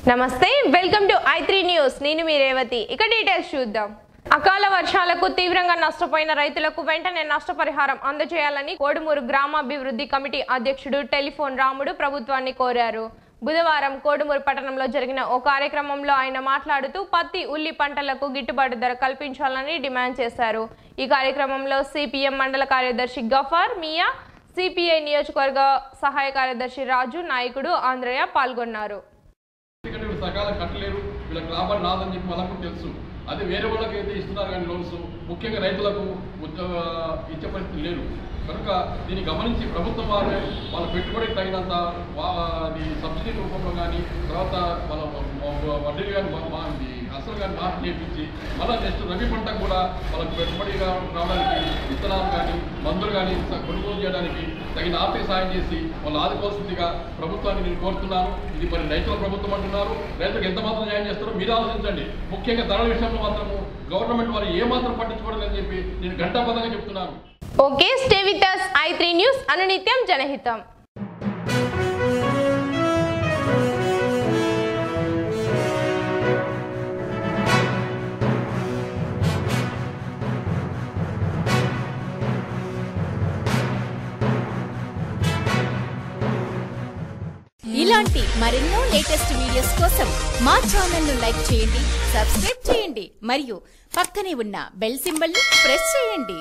నమస్తే welcome to i3 news నేను మీ రేవతి ఇక డీటెయిల్స్ చూద్దాం అకాల వర్షాలకు తీవ్రంగా నష్టపోయిన రైతులకు వెంటనే నష్టపరిహారం అందజేయాలని కోడుమూరు గ్రామాభివృద్ధి కమిటీ అధ్యక్షుడు టెలిఫోన్ రాముడు ప్రభుత్వాన్ని కోరారు బుధవారం కోడుమూరు పట్టణంలో జరిగిన ఓ కార్యక్రమంలో ఆయన మాట్లాడుతూ పత్తి ఉల్లి పంటలకు గిట్టుబాటు ధర కల్పించాలని డిమాండ్ చేశారు ఈ కార్యక్రమంలో సిపిఎం మండల కార్యదర్శి గఫార్ మియా సిపిఐ నియోజకవర్గ సహాయ కార్యదర్శి రాజు నాయకుడు ఆంధ్రయ్య పాల్గొన్నారు సకాల కట్టలేరు వీళ్ళకి లాభం రాదని చెప్పి వాళ్ళకు తెలుసు అది వేరే వాళ్ళకి అయితే ఇస్తున్నారు కానీ లోన్స్ ముఖ్యంగా రైతులకు ఇచ్చే పరిస్థితి లేదు కనుక దీన్ని గమనించి ప్రభుత్వం వారే వాళ్ళ పెట్టుబడికి తగినంత సబ్సిడీ రూపంలో కానీ తర్వాత వాళ్ళ వడ్డీలు కానీ అసలు కానీ మార్పు చేయించి మళ్ళీ నెక్స్ట్ రబీ పంటకు కూడా వాళ్ళకి పెట్టుబడిగా రావడానికి విత్తనాలు కానీ మందులు కానీ కొనుగోలు చేయడానికి తగిన ఆర్థిక సాయం చేసి వాళ్ళు ఆదుకోవాల్సిందిగా ప్రభుత్వాన్ని నేను కోరుతున్నాను ఇది మరి రైతుల ప్రభుత్వం అంటున్నారు రైతులకు ఎంత మాత్రం న్యాయం చేస్తారో మీరు ఆలోచించండి ముఖ్యంగా ధరల విషయంలో మాత్రము గవర్నమెంట్ వారు ఏమాత్రం పట్టించుకోవడం లేదని చెప్పి నేను ఘంటాపదంగా చెప్తున్నాను okay stay with us i3 news అనునిత్యం జనహితం ఇలాంటి మరెన్నో లేటెస్ట్ వీడియోస్ కోసం మా ఛానల్ ను లైక్ చేయండి, సబ్స్క్రైబ్ చేయండి మరియు పక్కనే ఉన్న బెల్ సింబల్ ని ప్రెస్ చేయండి.